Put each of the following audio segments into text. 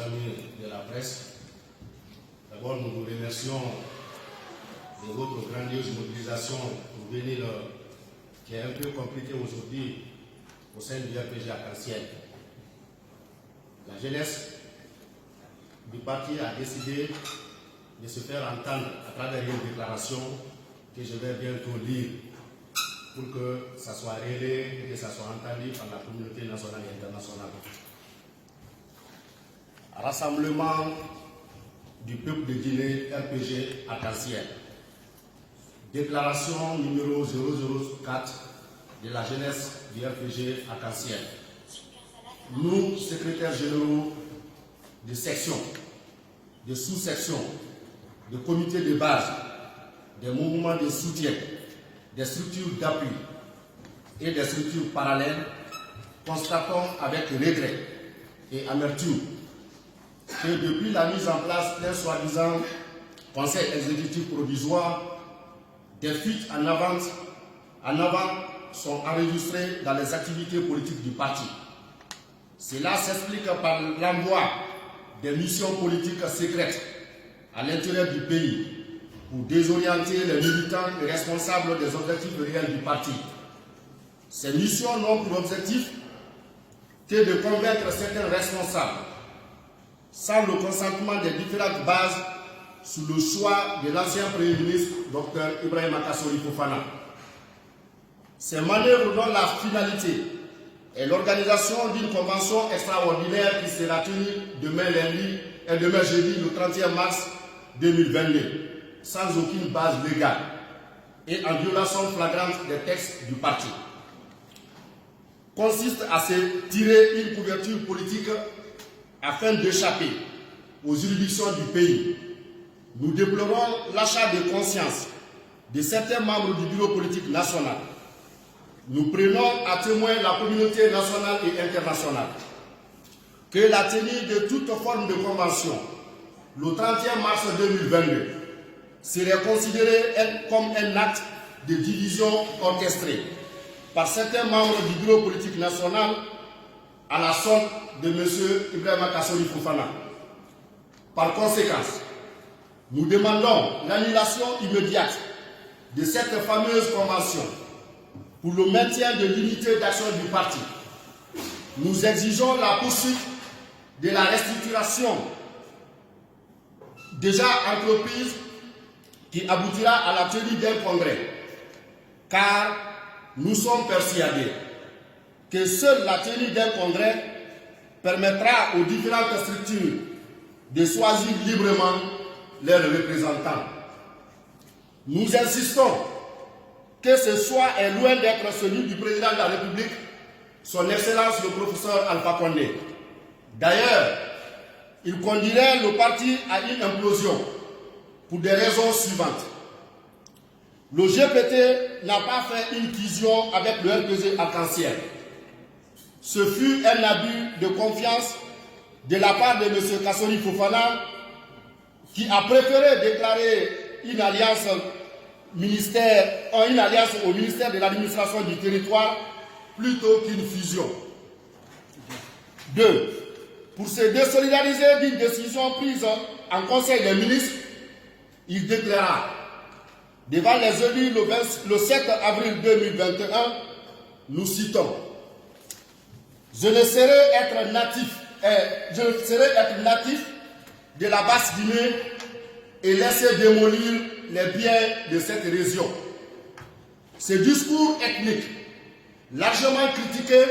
amis de la presse, d'abord nous vous remercions de votre grandiose mobilisation pour venir, qui est un peu compliquée aujourd'hui au sein du RPG Arc-en-Ciel. La jeunesse du parti a décidé de se faire entendre à travers une déclaration que je vais bientôt lire pour que ça soit relayé et que ça soit entendu par la communauté nationale et internationale. Rassemblement du peuple de Guinée, RPG Arc-en-Ciel. Déclaration numéro 004 de la jeunesse du RPG Arc-en-Ciel. Nous, secrétaires généraux de section, de sous-section, de comités de base, des mouvements de soutien, des structures d'appui et des structures parallèles, constatons avec regret et amertume que depuis la mise en place d'un soi-disant conseil exécutif provisoire, des fuites en avant sont enregistrées dans les activités politiques du parti. Cela s'explique par l'envoi des missions politiques secrètes à l'intérieur du pays pour désorienter les militants et responsables des objectifs réels du parti. Ces missions n'ont pour objectif que de convaincre certains responsables, sans le consentement des différentes bases, sous le choix de l'ancien Premier ministre, Dr Ibrahima Kassori Fofana. Ces manœuvres dont la finalité est l'organisation d'une convention extraordinaire qui sera tenue demain jeudi, le 31 mars 2022, sans aucune base légale et en violation flagrante des textes du parti, consiste à se tirer une couverture politique afin d'échapper aux juridictions du pays. Nous déplorons l'achat de conscience de certains membres du bureau politique national. Nous prenons à témoin la communauté nationale et internationale que la tenue de toute forme de convention le 31 mars 2022 serait considérée comme un acte de division orchestré par certains membres du bureau politique national à la solde de M. Ibrahima Kassori Fofana. Par conséquent, nous demandons l'annulation immédiate de cette fameuse convention pour le maintien de l'unité d'action du parti. Nous exigeons la poursuite de la restructuration déjà entreprise qui aboutira à la tenue d'un congrès, car nous sommes persuadés que seule la tenue d'un congrès permettra aux différentes structures de choisir librement leurs représentants. Nous insistons que ce choix est loin d'être celui du président de la République, son Excellence le professeur Alpha Condé. D'ailleurs, il conduirait le parti à une implosion pour des raisons suivantes. Le GPT n'a pas fait une fusion avec le RPG Arc-en-Ciel. Ce fut un abus de confiance de la part de M. Kassori Fofana, qui a préféré déclarer une alliance au ministère de l'administration du territoire plutôt qu'une fusion. 2. Pour se désolidariser d'une décision prise en Conseil des ministres, il déclara devant les élus le 7 avril 2021, nous citons: Je ne serai être natif de la Basse-Guinée et laisser démolir les biens de cette région. Ce discours ethnique, largement critiqué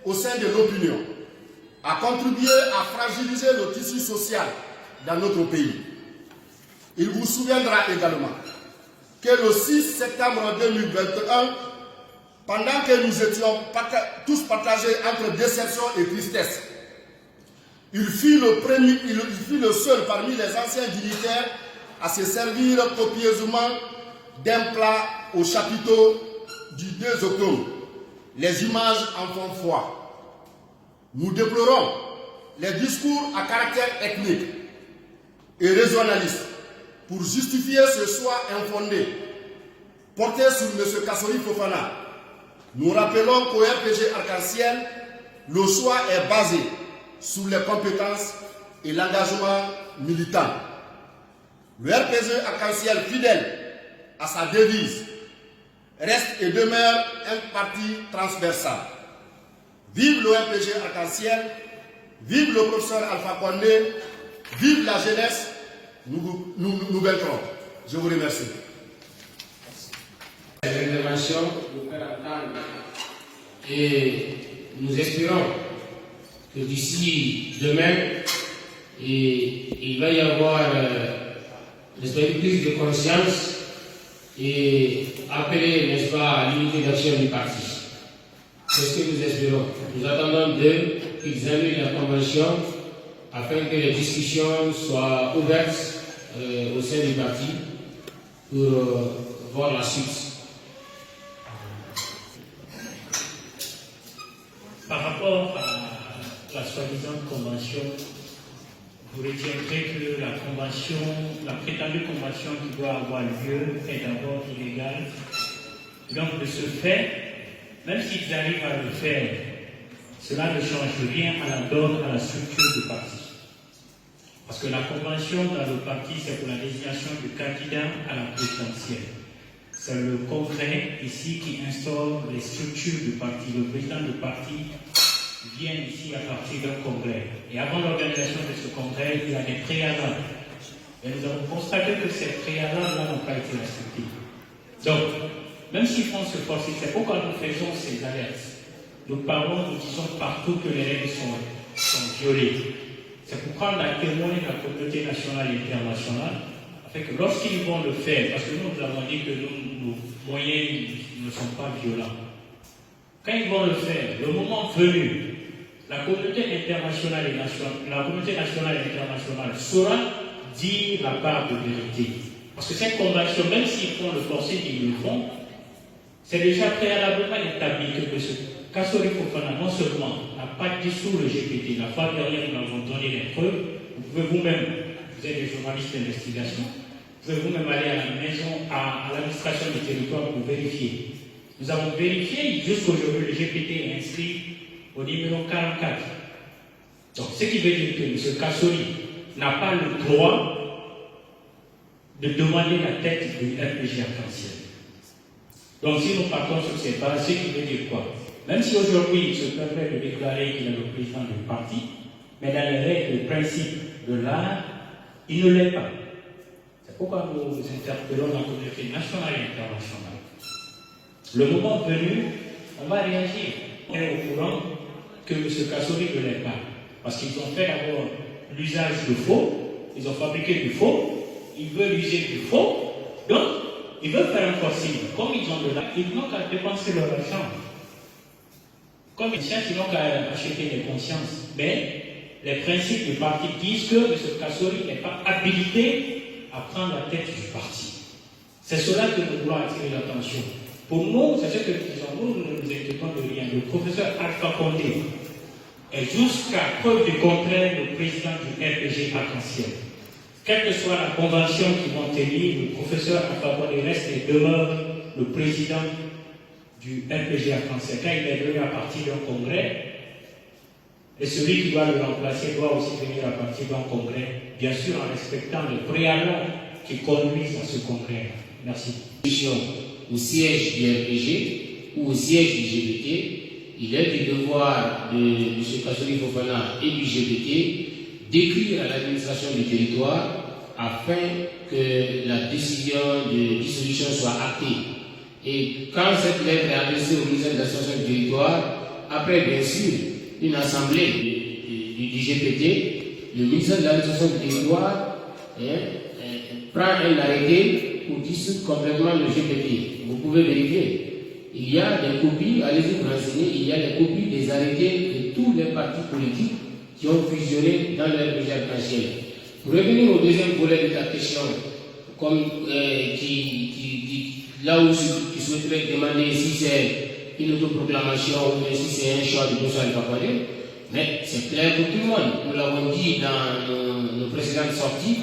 au sein de l'opinion, a contribué à fragiliser le tissu social dans notre pays. Il vous souviendra également que le 6 septembre 2021, pendant que nous étions tous partagés entre déception et tristesse, il fut le seul parmi les anciens dignitaires à se servir copieusement d'un plat au chapiteau du 2 octobre. Les images en font foi. Nous déplorons les discours à caractère ethnique et régionaliste pour justifier ce choix infondé porté sur M. Kassori Fofana. Nous rappelons qu'au RPG Arc-en-Ciel, le choix est basé sur les compétences et l'engagement militant. Le RPG Arc-en-Ciel, fidèle à sa devise, reste et demeure un parti transversal. Vive le RPG Arc-en-Ciel, vive le professeur Alpha Condé, vive la jeunesse, nous vaincrons. Je vous remercie. L'intervention nous faire entendre et nous espérons que d'ici demain, il va y avoir une prise de conscience et appeler, n'est-ce pas, à l'unité d'action du parti. C'est ce que nous espérons. Nous attendons d'eux qu'ils annulent la convention afin que les discussions soient ouvertes au sein du parti pour voir la suite. Par rapport à la soi-disant convention, vous retiendrez que la convention, la prétendue convention qui doit avoir lieu est d'abord illégale. Donc de ce fait, même s'ils arrivent à le faire, cela ne change rien à la donne, à la structure du parti. Parce que la convention dans le parti, c'est pour la désignation du candidat à la présidentielle. C'est le congrès ici qui instaure les structures du parti. Le président du parti vient ici à partir d'un congrès. Et avant l'organisation de ce congrès, il y a des préalables. Et nous avons constaté que ces préalables-là n'ont pas été respectés. Donc, même s'ils font se forcer, c'est pourquoi nous faisons ces alertes. Nous parlons, nous disons partout que les règles sont violées. C'est pour prendre la témoin de la communauté nationale et internationale, afin que lorsqu'ils vont le faire, parce que nous avons dit que nos moyens ne sont pas violents, quand ils vont le faire, le moment venu, la communauté internationale et internationale saura dire la part de vérité. Parce que cette convention, même s'ils font le forcer qu'ils le font, c'est déjà préalablement établi que M. Kassori Fofana, non seulement n'a pas dissous le GPT, la fois dernière nous avons donné les preuves, vous pouvez vous-même, vous êtes des journalistes d'investigation, vous pouvez vous-même aller à la maison, à l'administration du territoire pour vérifier. Nous avons vérifié, jusqu'aujourd'hui, le GPT est inscrit au numéro 44. Donc, ce qui veut dire que M. Kassori n'a pas le droit de demander la tête du RPG Arc-en-Ciel. Donc, si nous partons sur ces bases, ce qui veut dire quoi? Même si aujourd'hui il se permet de déclarer qu'il est le président du parti, mais dans les règles, les principes de l'art, il ne l'est pas. C'est pourquoi nous interpellons la communauté nationale et internationale. Le moment venu, on va réagir. On est au courant que M. Kassori ne l'est pas. Parce qu'ils ont fait d'abord l'usage de faux, ils ont fabriqué du faux, ils veulent user du faux, donc ils veulent faire un forcing. Comme ils ont de l'argent, ils n'ont qu'à dépenser leur argent. Comme ils cherchent, ils n'ont qu'à acheter des consciences. Mais les principes du parti disent que M. Kassori n'est pas habilité à prendre la tête du parti. C'est cela que nous voulons attirer l'attention. Pour nous, c'est ce que nous disons, nous ne nous inquiétons de rien. Le professeur Alpha Condé est jusqu'à preuve du contraire le président du RPG Arc-en-Ciel. Quelle que soit la convention qu'ils vont tenir, le professeur Alpha Condé reste et demeure le président du RPG Arc-en-Ciel. Quand il est venu à partir d'un congrès, et celui qui doit le remplacer doit aussi venir à partir d'un congrès, bien sûr en respectant les préalables qui conduisent à ce congrès. Merci. Au siège du RPG ou au siège du GBT, il est du devoir de M. Kassori Fofana et du GBT d'écrire à l'administration du territoire afin que la décision de dissolution soit actée. Et quand cette lettre est adressée au ministère de l'administration du territoire, après bien sûr une assemblée du GPT, le ministère de l'administration du territoire prend un arrêté pour dissoudre complètement le GPT. Vous pouvez vérifier. Il y a des copies, allez-y vous renseigner, il y a des copies des arrêtés de tous les partis politiques qui ont fusionné dans le RPG Arc-en-Ciel. Pour revenir au deuxième volet de ta question, comme, là où tu souhaiterais demander si c'est une autoproclamation ou si c'est un choix du professeur Alpha Condé, mais c'est clair pour tout le monde. Nous l'avons dit dans nos précédentes sorties,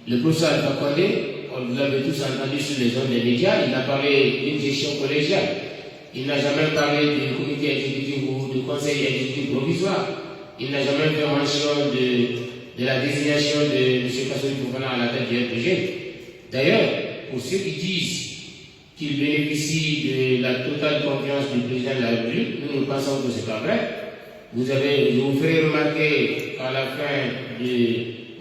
le professeur Alpha Condé, vous avez tous entendu sur les zones des médias, il a parlé d'une gestion collégiale. Il n'a jamais parlé du comité exécutif ou du conseil exécutif provisoire. Il n'a jamais fait mention de de la désignation de M. Kassori Fofana à la tête du RPG. D'ailleurs, pour ceux qui disent qu'il bénéficie de la totale confiance du président de la République, nous pensons que ce n'est pas vrai. Je vous ferai remarquer qu'à la fin,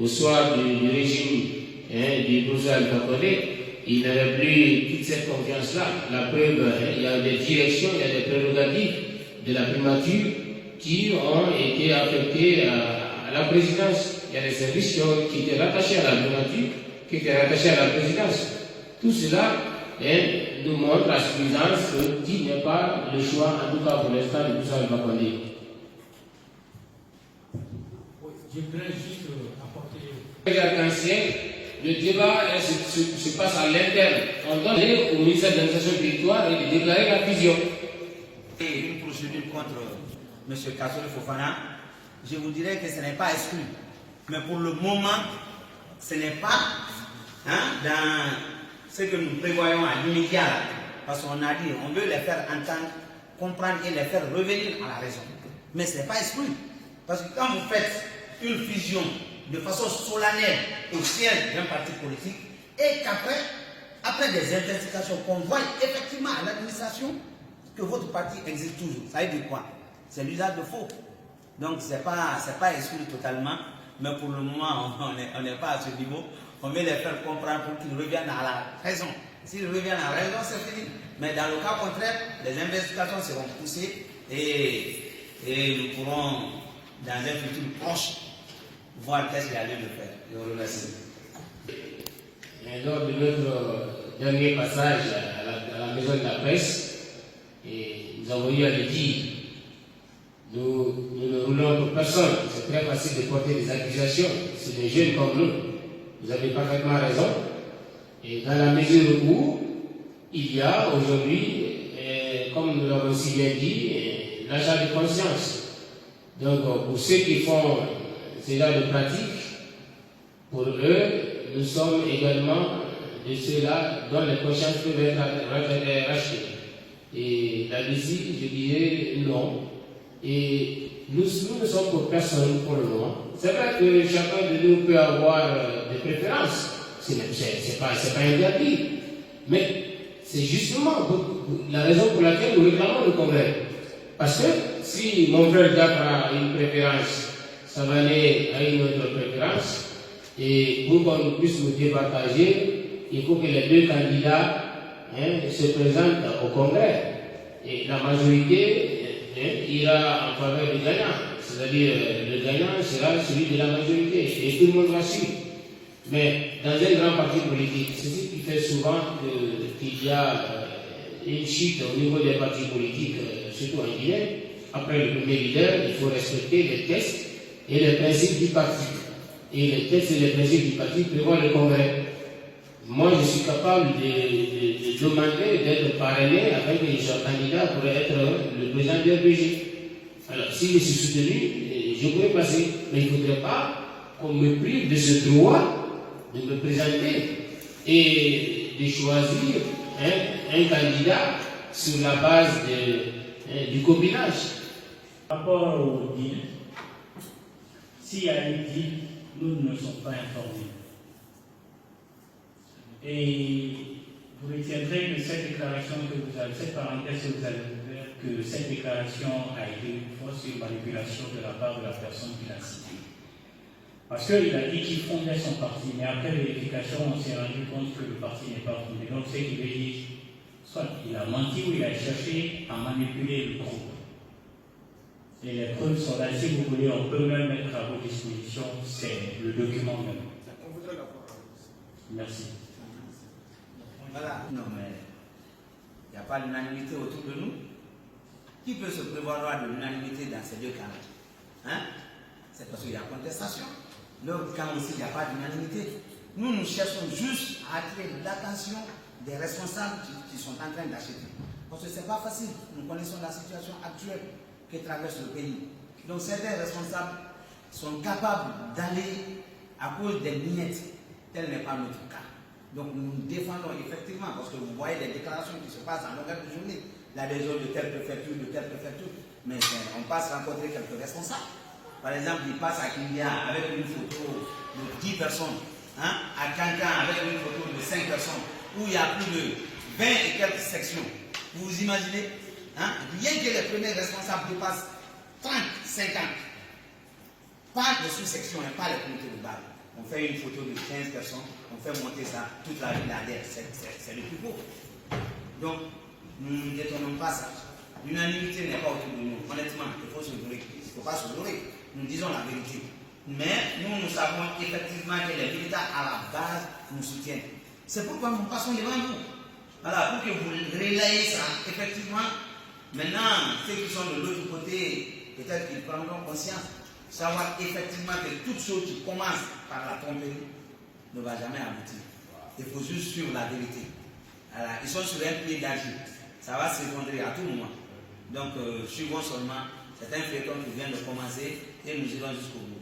au soir du régime du professeur Alpha Condé, il n'avait plus toute cette confiance-là. La preuve, il y a des directions, il y a des prérogatives de la primature qui ont été affectées à la présidence. Il y a des services qui étaient rattachés à la primature, qui étaient rattachés à la présidence. Tout cela nous montre à suffisance qu'il n'y a pas le choix, en tout cas pour l'instant, de professeur Alpha Condé. Je voudrais juste apporter. Le débat se passe à l'interne. On donne au ministère de l'administration du territoire et de déclarer la fusion. Et une procédure contre M. Kassori Fofana, je vous dirais que ce n'est pas exclu. Mais pour le moment, ce n'est pas dans ce que nous prévoyons à l'immédiat. Parce qu'on a dit, on veut les faire entendre, comprendre et les faire revenir à la raison. Mais ce n'est pas exclu. Parce que quand vous faites une fusion de façon solennelle au siège d'un parti politique et qu'après, après des investigations, qu'on voit effectivement à l'administration que votre parti existe toujours. Ça veut dire quoi? C'est l'usage de faux. Donc c'est pas exclu totalement, mais pour le moment, on n'est pas à ce niveau. On veut les faire comprendre pour qu'ils reviennent à la raison. S'ils reviennent à la raison, c'est fini. Mais dans le cas contraire, les investigations seront poussées et nous pourrons, dans un futur proche, voir qu'est-ce qu'il y a lieu de faire. Je vous remercie. Lors de notre dernier passage à la maison de la presse, nous avons eu à le dire, nous ne roulons pour personne. C'est très facile de porter des accusations. C'est des jeunes comme nous. Vous avez parfaitement raison. Et dans la mesure où il y a aujourd'hui, comme nous l'avons si bien dit, l'achat de conscience. Donc, pour ceux qui font ce genre de pratique, pour eux, nous sommes également de ceux-là dont les consciences peuvent être rachetées. Et là-dessus, je dirais non. Et nous ne sommes pour personne pour le moment. C'est vrai que chacun de nous peut avoir des préférences. C'est pas interdit. Mais c'est justement la raison pour laquelle nous réclamons le Congrès. Parce que si mon frère Diafra a une préférence, ça va aller à une autre préférence. Et pour qu'on puisse nous départager, il faut que les deux candidats se présentent au Congrès. Et la majorité ira en faveur du gagnant. C'est-à-dire le gagnant sera celui de la majorité. Et tout le monde va suivre. Mais dans un grand parti politique, c'est ce qui fait souvent qu'il y a une chute au niveau des partis politiques, surtout en Guinée. Après le premier leader, il faut respecter les textes et les principes du parti. Et les textes et les principes du parti prévoient le Congrès. Moi, je suis capable de demander d'être parrainé afin que je sois candidat pour être le président du RPG. Alors, si je suis soutenu, je pourrais passer. Mais il ne faudrait pas qu'on me prive de ce droit de me présenter et de choisir un candidat sur la base du copinage. Par rapport au deal, s'il y a eu deal, nous ne sommes pas informés. Et vous retiendrez de cette déclaration que vous avez, cette parenthèse que vous avez ouverte, que cette déclaration a été une fausse manipulation de la part de la personne qui l'a citée. Parce qu'il a dit qu'il fondait son parti, mais après vérification, on s'est rendu compte que le parti n'est pas fondé. Donc, c'est qu'il veut dire, soit il a menti ou il a cherché à manipuler le groupe. Et les preuves sont là. Si vous voulez, on peut même mettre à vos dispositions, c'est le document même. On voudrait la parole. Merci. Voilà. Non, mais il n'y a pas d'unanimité autour de nous. Qui peut se prévaloir de l'unanimité dans ces deux cas-là? C'est parce qu'il y a contestation. L'autre cas aussi, il n'y a pas d'unanimité. Nous cherchons juste à attirer l'attention des responsables qui sont en train d'acheter. Parce que ce n'est pas facile. Nous connaissons la situation actuelle que traverse le pays. Donc certains responsables sont capables d'aller à cause des miettes. Tel n'est pas notre cas. Donc nous nous défendons effectivement, parce que vous voyez les déclarations qui se passent en longueur de journée, l'adhésion de telle préfecture, mais on passe rencontrer quelques responsables. Par exemple, il passe à Kindia avec une photo personnes, hein, à Cancan avec une photo de 5 personnes, où il y a plus de 20 et quelques sections. Vous vous imaginez, hein, rien que les premiers responsables dépassent 30, 50. Pas de sous-section, hein, pas les comités de base. On fait une photo de 15 personnes, on fait monter ça toute la ville derrière. C'est le plus beau. Donc, nous ne détournons pas ça. L'unanimité n'est pas autour de nous. Honnêtement, il faut se leurrer. Il ne faut pas se leurrer. Nous disons la vérité. Mais nous savons effectivement que les militaires à la base nous soutiennent. C'est pourquoi nous passons devant vous. Voilà, pour que vous relayez ça, effectivement. Maintenant, ceux qui sont de l'autre côté, peut-être qu'ils prendront conscience. Savoir effectivement que toute chose qui commence par la tromperie ne va jamais aboutir. Il faut juste suivre la vérité. Voilà, ils sont sur un pied d'agir. Ça va s'effondrer à tout moment. Donc, suivons seulement. C'est un feuilleton qui vient de commencer et nous irons jusqu'au bout.